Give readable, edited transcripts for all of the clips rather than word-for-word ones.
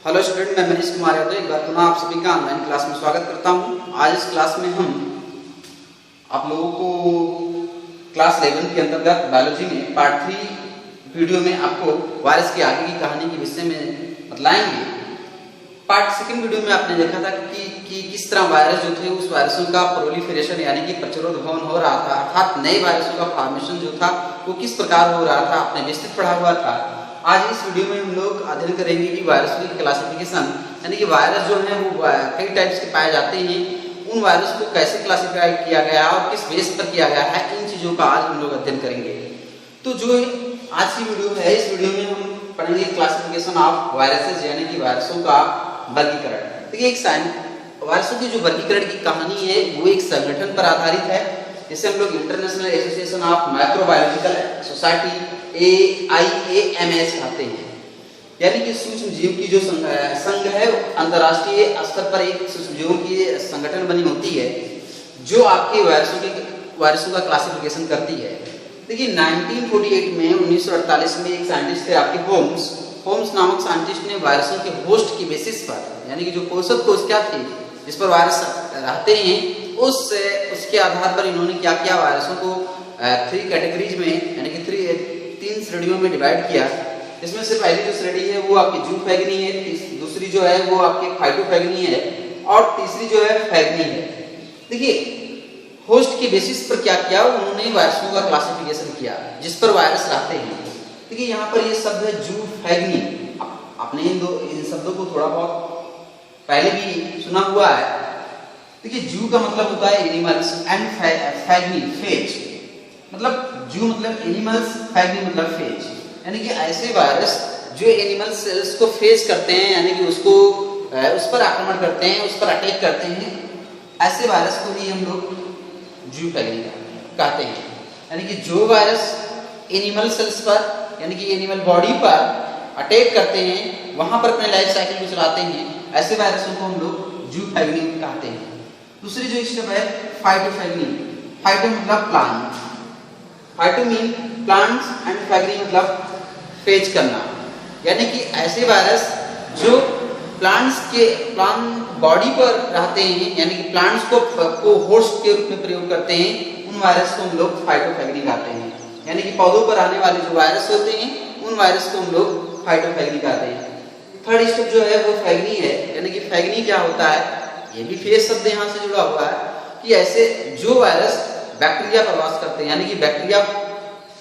Hello student, मैं मनीष कुमार यादव एक बार पुनः आप सभी का ऑनलाइन क्लास में स्वागत करता हूं। आज इस क्लास में हम आप लोगों को क्लास 11 के अंतर्गत बायोलॉजी में पार्ट 3 वीडियो में आपको वायरस की आगे की कहानी के विषय में बतलाएंगे। पार्ट 2 वीडियो में आपने देखा था कि किस तरह वायरस जो थे उस वायरसों का प्रोलिफरेशन यानी कि प्रचुरोद्भवन हो रहा था, अर्थात नए वायरसों का फॉर्मेशन जो था वो किस प्रकार हो रहा था, आपने विस्तृत पढ़ा हुआ था। आज इस वीडियो में हम लोग अध्ययन करेंगे कि वायरसों की क्लासिफिकेशन यानी कि वायरस जो है वो कई टाइप्स के पाए जाते हैं, उन वायरस को कैसे क्लासिफाई किया गया और किस बेस पर किया गया है, इन चीज़ों का आज हम लोग अध्ययन करेंगे। तो जो आज की वीडियो है, इस वीडियो में हम पढ़ेंगे क्लासिफिकेशन ऑफ वायरसेस यानी कि वायरसों का वर्गीकरण। देखिए, एक वायरसों की जो वर्गीकरण की कहानी है वो एक संगठन पर आधारित है, जिसे हम लोग international association of microbiological society AIAMS कहते हैं। यानी कि सूक्ष्म जीव की जो संघ है, अंतर्राष्ट्रीय स्तर पर एक सूक्ष्म जीवों की संगठन बनी होती है जो आपके वायरसों का क्लासिफिकेशन करती है। देखिए, 1948 में 1948 में एक साइंटिस्ट थे आपके होम्स नामक साइंटिस्ट ने वायरसों के होस्ट की बेसिस पर यानी कि जो पोषक कोश क्या थे जिस पर वायरस रहते हैं उसके आधार पर इन्होंने क्या किया, वायरसों को 3 कैटेगरीज में यानी कि 3 श्रेणियों में डिवाइड किया। इसमें से पहली जो श्रेणी है वो आपकी जूफैगनी है, दूसरी जो है वो आपकी फाइटोफैगनी है और तीसरी जो है फैगनी है। देखिए, होस्ट के बेसिस पर क्या किया, उन्होंने वायरसों का क्लासिफिकेशन किया जिस पर वायरस रहते हैं। देखिए, यहाँ पर ये शब्द है जूफैगनी। आपने इन शब्दों को थोड़ा बहुत पहले भी सुना हुआ है। देखिए, जू का मतलब होता है एनिमल्स एंड फैगनी फेज, मतलब जू मतलब एनिमल्स, फैगनी मतलब फेज, यानी कि ऐसे वायरस जो एनिमल सेल्स को फेज करते हैं यानी कि उस पर आक्रमण करते हैं, उस पर अटैक करते हैं, ऐसे वायरस को ही हम लोग जूफैगनी कहते हैं। यानी कि जो वायरस एनिमल सेल्स पर यानी कि एनिमल बॉडी पर अटैक करते हैं, वहां पर अपने लाइफ साइकिल को चलाते हैं, ऐसे वायरसों को हम लोग जूफैगनी कहते हैं। दूसरी जो स्टेप है फाइटोफैगनी। फाइटो मतलब plant, phyto mean plants and फैगनी मतलब फेज करना, यानी कि ऐसे वायरस जो प्लांट बॉडी पर रहते हैं यानी कि प्लांट्स को होस्ट के रूप में प्रयोग करते हैं, उन वायरस को हम लोग फाइटोफैगनी कहते हैं। यानी कि पौधों पर आने वाले जो वायरस होते हैं उन वायरस को हम लोग फाइटोफैगनी कहते हैं। थर्ड स्टेप जो है वो फैगनी है। यानी कि फैगनी क्या होता है, ये भी फेज शब्द यहाँ से जुड़ा हुआ है कि ऐसे जो वायरस बैक्टीरिया पर वास करते हैं यानी कि बैक्टीरिया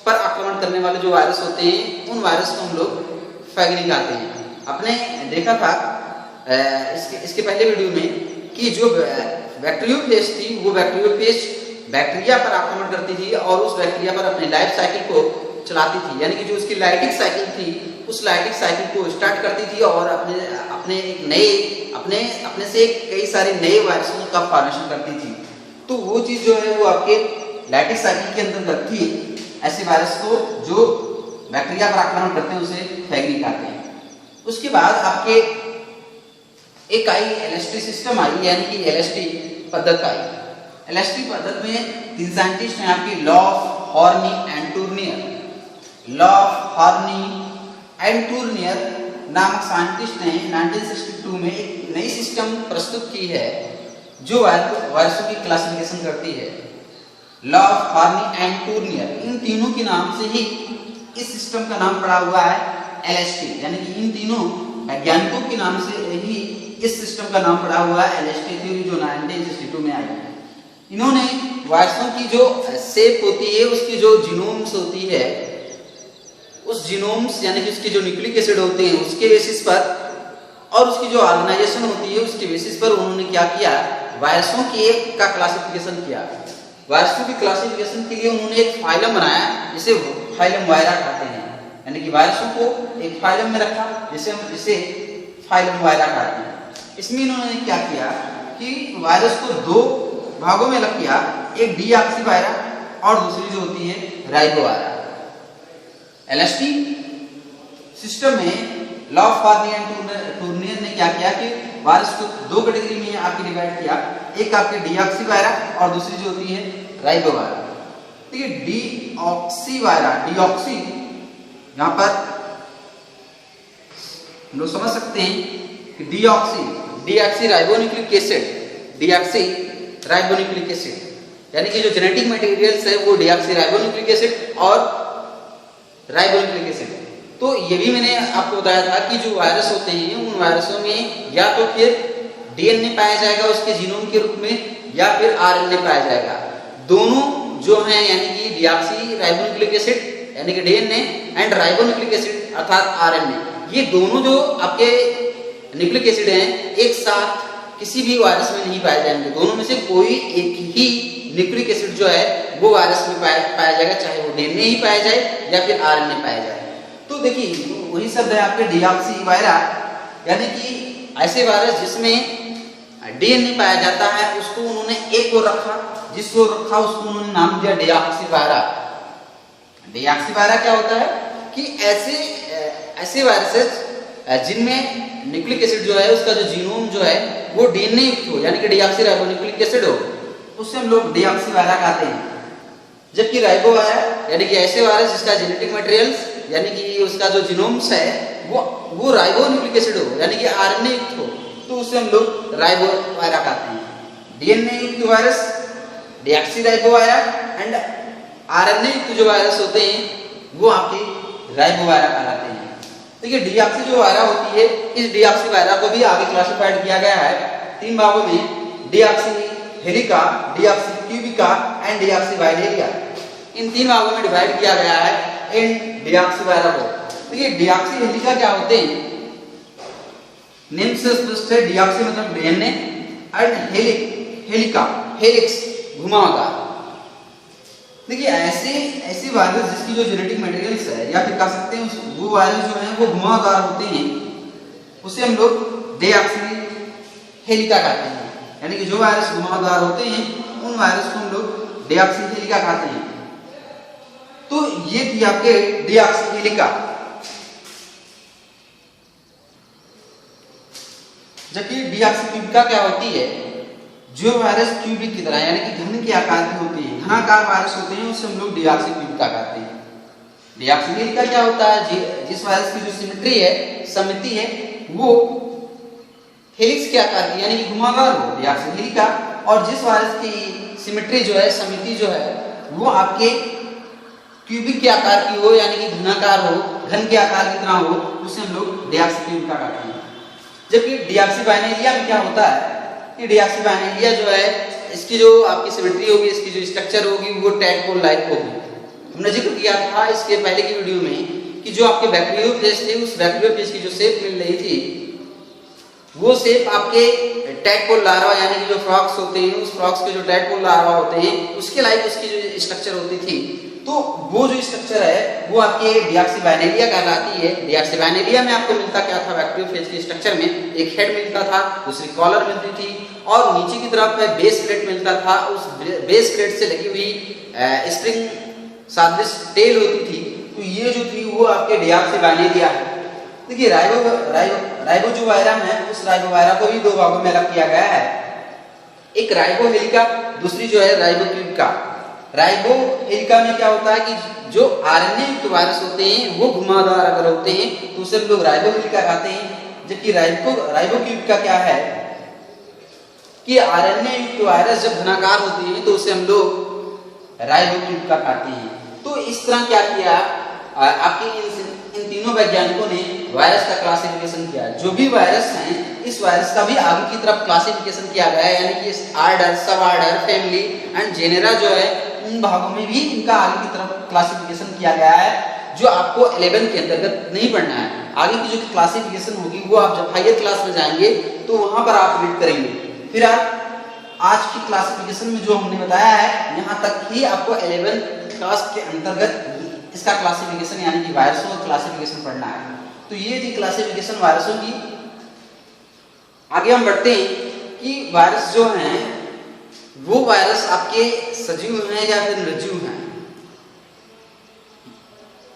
पर आक्रमण करने वाले जो वायरस होते हैं उन वायरस को हम लोग फैगनी कहते हैं। आपने देखा था इसके पहले वीडियो में कि जो बैक्टीरियोफेज थी वो बैक्टीरियोफेज बैक्टीरिया पर आक्रमण करती थी और उस बैक्टीरिया पर अपने लाइफ साइकिल को चलाती थी, यानी कि जो उसकी लाइटिक साइकिल थी उस लाइटिक साइकिल को स्टार्ट करती थी और अपने से कई सारे नए वायरसों का फॉर्मेशन करती थी। तो वो चीज जो है वो आपके लाइटिक साइकिल के अंदर थी। ऐसे वायरस को जो बैक्टीरिया पर आक्रमण करते हैं उसे फैगनी कहते हैं। उसके बाद आपके एक आई LST सिस्टम आई, यानी कि LST पद्धत आई। LST पद्धत में 3 साइंटिस्ट हैं आपके Lough, Horney and Tournier. Lough, Horney and Tournier नामक साइंटिस्ट ने 1962 में एक नई सिस्टम प्रस्तुत की है जो वायरसों की क्लासिफिकेशन करती है। लॉफ, हॉर्नी एंड टूर्नियर, इन तीनों के नाम से ही इस सिस्टम का नाम पड़ा हुआ है LST, यानी कि इन तीनों वैज्ञानिकों के नाम से ही इस सिस्टम का नाम पड़ा हुआ है LST थ्योरी, जो 1962 में आई है। इन्होंने वायरसों की जो शेप होती है, उसकी जो जीनोम्स होती है, उस जीनोम्स यानी कि उसके जो न्यूक्लिक एसिड होते हैं उसके बेसिस पर और उसकी जो ऑर्गेनाइजेशन होती है उसके बेसिस पर उन्होंने क्या किया, वायरसों की का क्लासिफिकेशन किया। वायरसों की क्लासिफिकेशन के लिए उन्होंने एक फाइलम बनाया जिसे फाइलम वायरा कहते हैं, यानी कि वायरसों को एक फाइलम में रखा जिसे फाइलम वायरा कहते हैं। इसमें इन्होंने क्या किया कि वायरस को 2 भागों में अलग किया, एक डीऑक्सी वायरा और दूसरी जो होती है राइबो वायरा। LST सिस्टम में लॉफ, हॉर्नी एंड टूर्नियर ने क्या किया कि वायरस को 2 कैटेगरी में आपके डिवाइड किया, एक आपके डीऑक्सी वायरा और दूसरी जो होती है राइबो वायरा। देखिए, डीऑक्सी वायरा, डीऑक्सी यहाँ पर हम लोग समझ सकते हैं डीऑक्सी राइबोन्यूक्लिक एसिड, यानी कि जो जेनेटिक मटेरियल्स है वो डीऑक्सी राइबोन्यूक्लिक एसिड और राइबोन्यूक्लिक एसिड। तो ये भी मैंने आपको बताया था कि जो वायरस होते हैं उन वायरसों में या तो फिर डीएनए पाया जाएगा उसके जीनोम के रूप में या फिर आरएनए पाया जाएगा। दोनों जो हैं यानी कि डीऑक्सी राइबोन्यूक्लिक एसिड यानी कि डीएनए एंड राइबोन्यूक्लिक एसिड अर्थात आरएनए, ये दोनों जो आपके न्यूक्लिक एसिड हैं एक साथ किसी भी वायरस में नहीं पाए जाएंगे। दोनों में से कोई एक ही न्यूक्लिक एसिड जो है वो वायरस में पाया जाएगा, चाहे वो डीएनए ही पाया जाए या फिर आरएनए पाया जाए। तो देखिए वही शब्द है आपके डीऑक्सी वायरस, यानी कि ऐसे वायरस जिसमें डीएनए पाया जाता है उसको उन्होंने एक ओर रखा, जिस ओर रखा उसको उन्होंने नाम दिया डीऑक्सी वायरस। डीऑक्सी वायरस क्या होता है कि ऐसे वायरसेस जिनमें न्यूक्लिक एसिड जो है उसका जो जीनोम जो है वो डीएनए युक्त हो यानी कि डीऑक्सी राइबोन्यूक्लिक एसिड हो, उससे हम लोग डीऑक्सी वायरस कहते हैं। जबकि राइबो वायरस यानी कि ऐसे वायरस जिसका जेनेटिक मटेरियल्स यानी कि उसका जो जीनोम्स है वो राइबोन्यूक्लिक एसिड हो यानी कि आरएनए युक्त हो, तो उसे हम लोग राइबो वायरस कहते हैं। डीएनए युक्त virus deoxy ribo virus and RNA युक्त जो वायरस होते हैं वो आपके राइबो वायरस कहलाते हैं। देखिए डीऑक्सी जो वायरस होती है, इस डीऑक्सी वायरस को भी आगे क्लासिफाइड किया गया है 3 भागों में, डीऑक्सी हेलिका, डीऑक्सी क्यूबिका एंड डीऑक्सी वाइलेरिया। इन 3 भागों में डिवाइड किया गया है इन डीऑक्सी वायरस को। देखिए डीऑक्सी हेलिका क्या होते हैं, नेम से स्पष्ट है, डीऑक्सी मतलब डीएनए एंड हेलिका हेलिक्स घुमावदार। देखिए ऐसे वायरस जिसकी जो जेनेटिक मटेरियल्स है या फिर कह सकते हैं वो वायरस जो है वो घुमावदार होते हैं, उसे हम लोग डीऑक्सी हेलिका कहते हैं। यानी कि जो वायरस घुमावदार होते हैं उन वायरस को हम लोग डीऑक्सी हेलिका कहते हैं। तो ये थी आपके डीऑक्सी हेलिका। जबकि डीऑक्सी क्यूबिका क्या होती है, जो वायरस क्यूबिक की तरह यानी कि घन के आकार के होते हैं, घनाकार वायरस होते हैं, उसे हम लोग डीऑक्सी क्यूबिका कहते हैं। डीऑक्सी हेलिका क्या होता है, जिस वायरस की जो सिमेट्री है, समिति है, वो हेलिक्स के आकार की यानी कि घुमावदार हो, डीऑक्सी हेलिका। और जिस वायरस की सिमेट्री जो है, समिति जो है, वो आपके क्यूबिक के आकार की हो यानी कि घनाकार हो, घन के आकार की तरह हो, उसे हम लोग डीऑक्सी क्यूबिका कहते हैं। जबकि डीऑक्सी बाइनेलिया में क्या होता है कि डीऑक्सी बाइनेलिया जो है इसकी जो आपकी सिमेट्री होगी, इसकी जो स्ट्रक्चर होगी वो टैडपोल लाइक होगी। हमने जिक्र किया था इसके पहले की वीडियो में कि जो आपके बैक्टीरियोफेज थे उस बैक्टीरियोफेज की जो शेप मिल रही थी वो शेप आपके टैडपोल लार्वा यानी कि जो फ्रॉक्स होते हैं उस फ्रॉक्स के जो टैडपोल लार्वा होते हैं उसके लाइक उसकी जो स्ट्रक्चर होती थी। तो वो जो स्ट्रक्चर है वो आपके डीऑक्सी बाइनेलिया कहलाती है। डीऑक्सी बाइनेलिया में आपको मिलता क्या था, बैक्टीरियोफेज के स्ट्रक्चर में एक हेड मिलता था, दूसरी कॉलर मिलती थी और नीचे की तरफ बेस प्लेट मिलता था। उस बेस प्लेट से लगी हुई स्प्रिंग सदृश टेल होती थी। तो ये जो थी वो आपके डीऑक्सी बाइनेलिया है। देखिए राइबो जो वायरस है उस राइबो वायरस को भी 2 भागों में अलग किया गया है, एक राइबो हेलिका, दूसरी जो है राइबो क्यूबिका। राइबो हेलिका में क्या होता है कि जो आरएनए युक्त वायरस होते हैं वो घुमावदार अगर होते हैं तो उसे हम लोग राइबो हेलिका कहते हैं। जबकि राइबो क्यूबिका क्या है कि आरएनए युक्त वायरस जब घनाकार होती है तो उसे हम लोग राइबो क्यूबिका कहते हैं। तो इस तरह क्या किया आपके इन तीनों वैज्ञानिकों ने वायरस का क्लासिफिकेशन किया। जो भी वायरस हैं इस वायरस का भी आगे की तरफ क्लासिफिकेशन किया गया है, यानी कि आर्डर, सब आर्डर, फैमिली एंड जेनेरा जो है उन भागों में भी इनका आगे की तरफ क्लासिफिकेशन किया गया है, जो आपको 11 के अंतर्गत नहीं पढ़ना है। आगे की जो क्लासिफिकेशन होगी वो आप जब हायर क्लास में जाएंगे तो वहां पर आप रीड करेंगे। फिर आप आज की क्लासिफिकेशन में जो हमने बताया है यहाँ तक ही आपको 11 क्लास के अंतर्गत इसका क्लासिफिकेशन यानी कि वायरसों का क्लासिफिकेशन पढ़ना है। तो ये थी क्लासिफिकेशन वायरसों की। आगे हम बढ़ते हैं कि वायरस जो हैं वो वायरस आपके सजीव हैं या फिर निर्जीव हैं।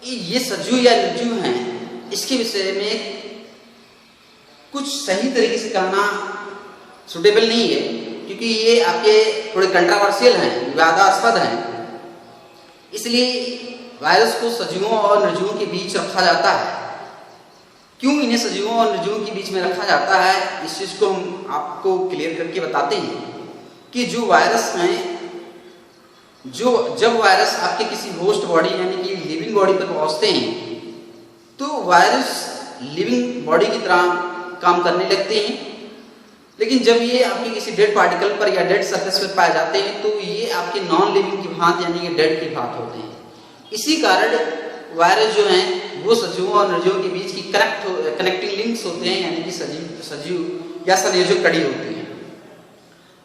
ये सजीव या निर्जीव हैं इसके विषय में कुछ सही तरीके से कहना सुटेबल नहीं है, क्योंकि ये आपके थोड़े कंट्रोवर्शियल हैं, विवादास्पद हैं। इसलिए वायरस को सजीवों और निर्जीवों के बीच रखा जाता है। क्यों इन्हें सजीवों और निर्जीवों के बीच में रखा जाता है, इस चीज को हम आपको क्लियर करके बताते हैं कि जो वायरस हैं, जब वायरस आपके किसी होस्ट बॉडी यानी कि लिविंग बॉडी पर पहुंचते हैं तो वायरस लिविंग बॉडी की तरह काम करने लगते हैं, लेकिन जब ये आपके किसी डेड पार्टिकल पर या डेड सरफेस पर पाए जाते हैं तो ये आपके नॉन लिविंग की भांति यानी कि डेड की भांति होते हैं। इसी कारण वायरस जो हैं वो सजीवों और निर्जीवों के बीच की कनेक्टिंग लिंक्स होते हैं, यानी कि सजीव या संयोजक कड़ी होती है।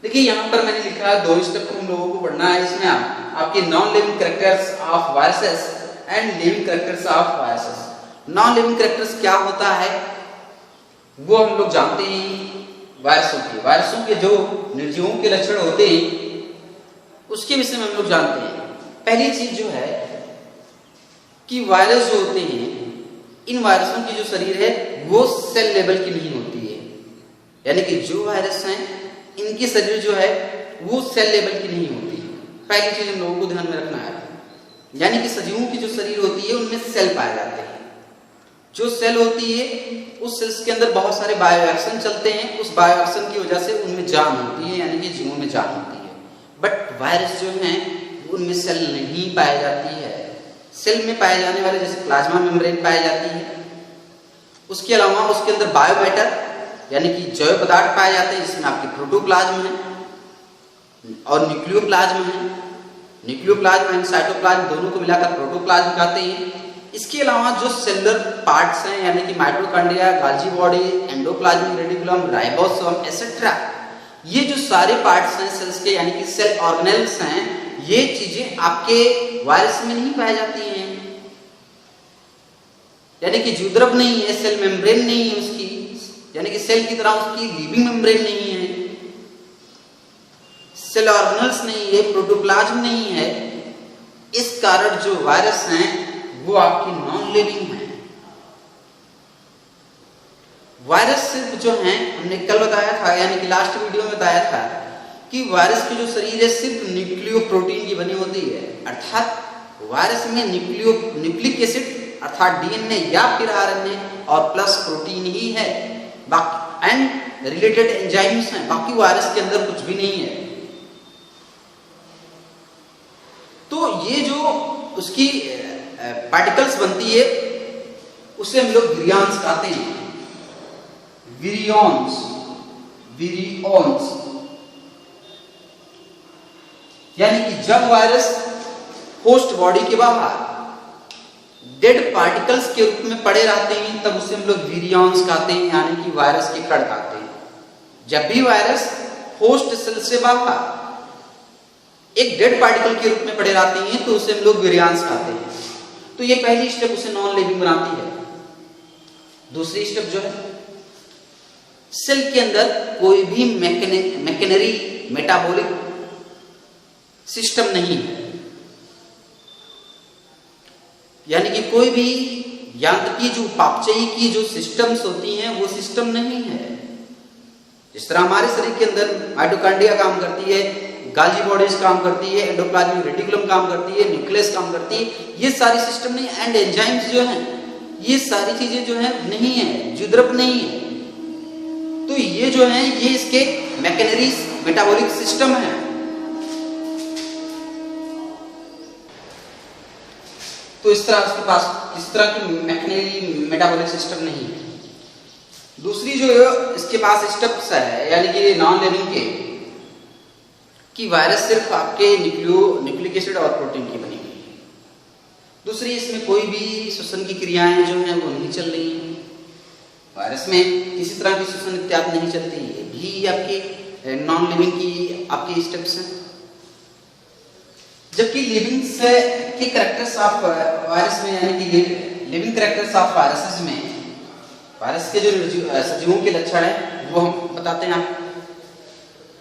देखिए यहाँ पर मैंने लिखा है 2 स्टेप हम लोगों को पढ़ना है। इसमें आपके non living characters of viruses and living characters of viruses. Non living characters क्या होता है वो हम लोग जानते हैं। वायरसों के जो निर्जीवों के लक्षण होते हैं उसके विषय में हम लोग जानते हैं। पहली चीज जो है कि वायरस जो होते हैं, इन वायरसों की जो शरीर है वो सेल लेवल की नहीं होती है, यानी कि जो वायरस हैं इनकी शरीर जो है वो सेल लेवल की नहीं होती है। पहली चीज हम लोगों को ध्यान में रखना है, यानी कि सजीवों की जो शरीर होती है उनमें सेल पाए जाते हैं। जो सेल होती है उस सेल्स के अंदर बहुत सारे बायोएक्शन चलते हैं, उस बायोएक्शन की वजह से उनमें जान होती है, यानी कि जीवों में जान होती है। बट वायरस जो हैं उनमें सेल नहीं पाई जाती है। सेल में पाए जाने वाले जैसे प्लाज्मा मेम्ब्रेन पाई जाती है, उसके अलावा उसके अंदर बायोमैटर यानी कि जैव पदार्थ पाए जाते हैं, जिसमें आपके प्रोटोप्लाज्म है और न्यूक्लियोप्लाज्म है। न्यूक्लियोप्लाज्म एंड साइटोप्लाज्म दोनों को मिलाकर प्रोटोप्लाज्म कहते हैं। इसके अलावा जो सेलुलर पार्ट्स हैं यानी कि mitochondria, गाल्जी body, endoplasmic reticulum, ribosome etcetera, ये जो सारे पार्ट्स हैं सेल्स के यानी कि सेल ऑर्गेनेल्स हैं, ये चीजें आपके वायरस में नहीं पाई जाती हैं। यानी कि जुद्रव नहीं है, सेल मेम्ब्रेन नहीं है उसकी, यानी कि सेल की तरह उसकी लिविंग मेम्ब्रेन नहीं है, सेल ऑर्गेनेल्स नहीं है, प्रोटोप्लाज्म नहीं है। इस कारण जो वायरस हैं वो आपकी नॉन लिविंग है। वायरस सिर्फ जो हैं, हमने कल बताया था यानी कि लास्ट वीडियो में बताया था कि वायरस की जो शरीर है सिर्फ न्यूक्लियो प्रोटीन की बनी होती है, अर्थात वायरस में न्यूक्लिक एसिड अर्थात डीएनए या फिर आरएनए और प्लस प्रोटीन ही है, बाकी एंड रिलेटेड एंजाइम्स हैं, बाकी वायरस के अंदर कुछ भी नहीं है। तो ये जो उसकी पार्टिकल्स बनती है उसे हम लोग विरियॉन्स कहते हैं। विरियॉन्स यानी कि जब वायरस होस्ट बॉडी के बाहर डेड पार्टिकल्स के रूप में पड़े रहते हैं तब उसे हम लोग विरियॉन्स कहते हैं, यानी कि वायरस के कण कहते हैं। जब भी वायरस होस्ट सेल से बाहर एक डेड पार्टिकल के रूप में पड़े रहते हैं तो उसे हम लोग विरियॉन्स कहते हैं। तो ये पहली स्टेप उसे नॉन लिविंग बनाती है। दूसरी स्टेप जो है, सेल के अंदर कोई भी मैकेनरी मेटाबॉलिक सिस्टम नहीं है, यानी कि कोई भी यांत्रिकी जो उपापचयी की जो सिस्टम्स होती हैं वो सिस्टम नहीं है। जिस तरह हमारे शरीर के अंदर माइटोकॉन्ड्रिया काम करती है, गाल्जी बॉडीज काम करती है, एंडोप्लाज्मिक रेटिकुलम काम करती है, न्यूक्लियस काम करती है, ये सारी सिस्टम नहीं। एंड एंजाइम्स जो हैं ये सारी चीजें जो है नहीं है, जुद्रव नहीं है। तो ये जो है ये इसके मैकेनरी मेटाबॉलिक सिस्टम है। तो इस तरह उसके पास इस तरह की मैकेनरी मेटाबॉलिक सिस्टम नहीं है। दूसरी जो इसके पास स्टेप्स है यानी कि नॉन लिविंग के कि वायरस सिर्फ आपके न्यूक्लिक एसिड और प्रोटीन की बनी हुई है। दूसरी, इसमें कोई भी श्वसन की क्रियाएं जो हैं वो नहीं चल रही हैं। वायरस में किसी तरह की श्वसन इत्यादि नहीं चलती है, भी आपकी नॉन लिविंग की आपकी स्टेप्स हैं। जबकि लिविंग के कैरेक्टर्स ऑफ वायरस में यानी कि लिविंग कैरेक्टर्स ऑफ वायरसेस में वायरस के जो सजीवों के लक्षण हैं वो हम बताते हैं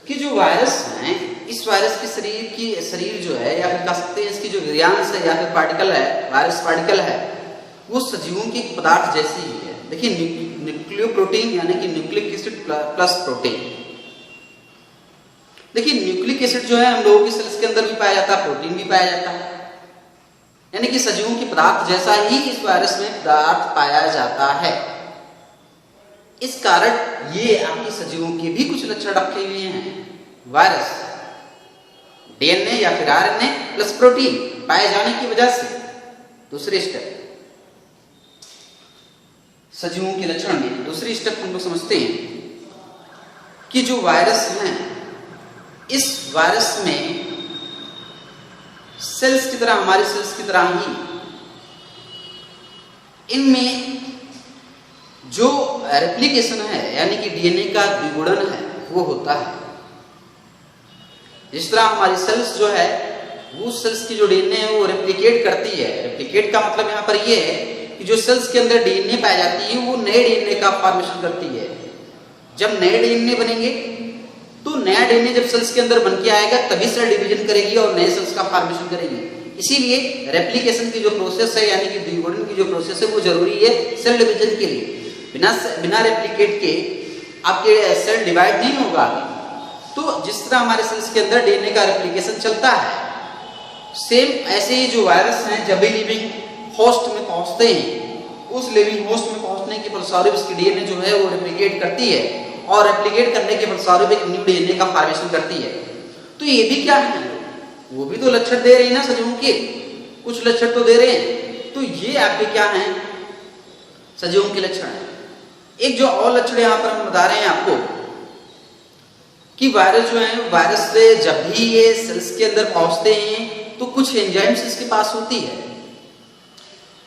कि जो वायरस हैं इस वायरस की शरीर जो है या फिर कह सकते हैं इसकी जो विरियॉन्स है या फिर पार्टिकल है, वायरस पार्टिकल है, वो सजीवों के पदार्थ जैसी ही है। देखिए न्यूक्लियोप्रोटीन यानी कि न्यूक्लिक एसिड प्लस प्रोटीन। देखिए न्यूक्लिक एसिड जो है हम लोगों की सेल्स के अंदर भी पाया जाता है, प्रोटीन भी पाया जाता है, यानी कि सजीवों के पदार्थ जैसा ही इस वायरस में पदार्थ पाया जाता है। इस कारण ये आपके सजीवों के भी कुछ लक्षण रखे हुए हैं। वायरस डीएनए या फिर आरएनए प्लस प्रोटीन पाए जाने की वजह से। दूसरे स्टेप सजीवों के लक्षण में दूसरी स्टेप हम लोग समझते हैं कि जो वायरस हैं, इस वायरस में सेल्स की तरह, हमारे सेल्स की तरह ही इनमें जो रेप्लिकेशन है यानी कि डीएनए का द्विगुणन है वो होता है। जिस तरह हमारी सेल्स जो है वो सेल्स की जो डीएनए है वो रेप्लिकेट करती है। रेप्लिकेट का मतलब यहाँ पर ये है कि जो सेल्स के अंदर डीएनए पाई जाती है वो नए डीएनए का फॉर्मेशन करती है। जब नए डीएनए बनेंगे तो नया डीएनए जब सेल्स के अंदर बन के आएगा तभी सेल डिवीजन करेगी और नए सेल्स का फॉर्मेशन करेगी। इसीलिए रेप्लिकेशन की जो प्रोसेस है यानी कि द्विगुणन की जो प्रोसेस है वो जरूरी है सेल डिवीजन के लिए। बिना रेप्लिकेट के आपके सेल डिवाइड नहीं होगा। तो जिस तरह हमारे सेल्स के अंदर डीएनए का रेप्लिकेशन चलता है, सेम ऐसे ही जो वायरस हैं जब भी लिविंग होस्ट में पहुंचते हैं, उस लिविंग होस्ट में पहुंचने के फलस्वरूप उसकी डीएनए जो है वो रेप्लिकेट करती है और रेप्लिकेट करने के फलस्वरूप एक न्यू डीएनए का फॉर्मेशन करती है। तो ये भी क्या है, वो भी तो लक्षण दे रही है ना सजीवों के, कुछ लक्षण तो दे रहे हैं। तो ये आपके क्या हैं, सजीवों के लक्षण हैं। एक जो और लक्षण यहाँ पर हम बता रहे हैं आपको कि वायरस जो है, वायरस से जब भी ये सेल्स के अंदर पहुंचते हैं तो कुछ एंजाइम्स इसके पास होती है।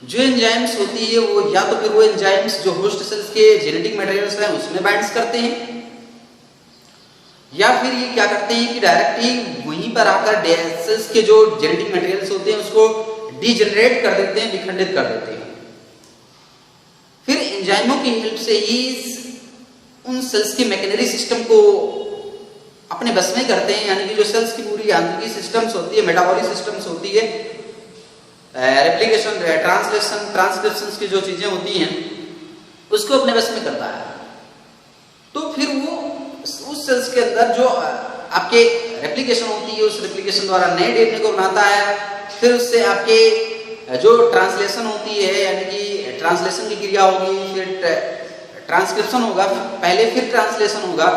जो एंजाइम्स होती है वो या तो फिर वो एंजाइम्स जो होस्ट सेल्स के जेनेटिक मटेरियल्स हैं उसमें बाइंड्स करते हैं, या फिर ये क्या करते हैं कि डायरेक्ट ही वहीं पर आकर सेल्स के जो जेनेटिक मटेरियल्स होते हैं उसको डीजेनरेट कर देते हैं, विखंडित कर देते हैं। फिर एंजाइमों की हेल्प से ही उन सेल्स की मैकेनरी सिस्टम को अपने बस में करते हैं, यानी कि जो सेल्स की पूरी यांत्रिकी सिस्टम्स होती है, मेटाबॉलिक सिस्टम्स होती है, रेप्लिकेशन, ट्रांसलेशन, ट्रांसक्रिप्शन की जो चीजें होती हैं उसको अपने बस में करता है। तो फिर वो उस सेल्स के अंदर जो आपके रेप्लिकेशन होती है उस रेप्लिकेशन द्वारा नए डीएनए को बनाता है। फिर उससे आपके जो ट्रांसलेशन होती है यानी कि ट्रांसलेशन की क्रिया होगी, फिर ट्रांसक्रिप्शन होगा पहले, फिर ट्रांसलेशन होगा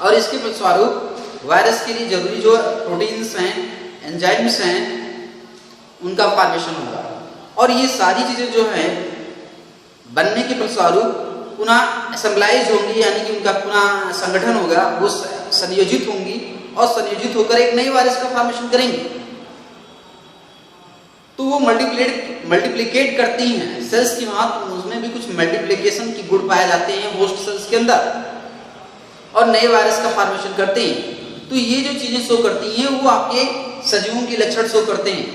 और इसके फलस्वरूप वायरस के लिए जरूरी जो प्रोटीन्स हैं, एंजाइम्स हैं, उनका फॉर्मेशन होगा। और ये सारी चीजें जो हैं बनने के फलस्वरूप पुनः असेंबलाइज होंगी, यानी कि उनका पुनः संगठन होगा, वो संयोजित होंगी और संयोजित होकर एक नई वायरस का फॉर्मेशन करेंगे। तो वो मल्टीप्लिकेट करती हैं सेल्स की वहां, उसमें भी कुछ मल्टीप्लिकेशन की गुण पाए जाते हैं होस्ट सेल्स के अंदर और नए वायरस का फॉर्मेशन करते हैं। तो ये जो चीजें शो करती हैं वो आपके सजीवों के लक्षण शो करते हैं।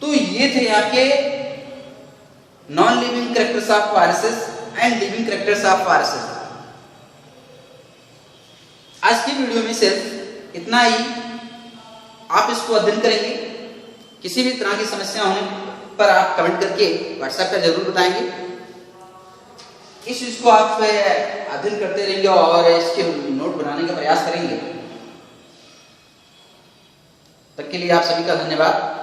तो ये थे आपके non living characters of viruses and living characters of viruses. आज की वीडियो में सिर्फ इतना ही। आप इसको अध्ययन करेंगे, किसी भी तरह की समस्या होने पर आप कमेंट करके व्हाट्सएप पर जरूर बताएंगे। इस चीज को आप अध्ययन करते रहेंगे और इसके नोट बनाने का प्रयास करेंगे। तब के लिए आप सभी का धन्यवाद।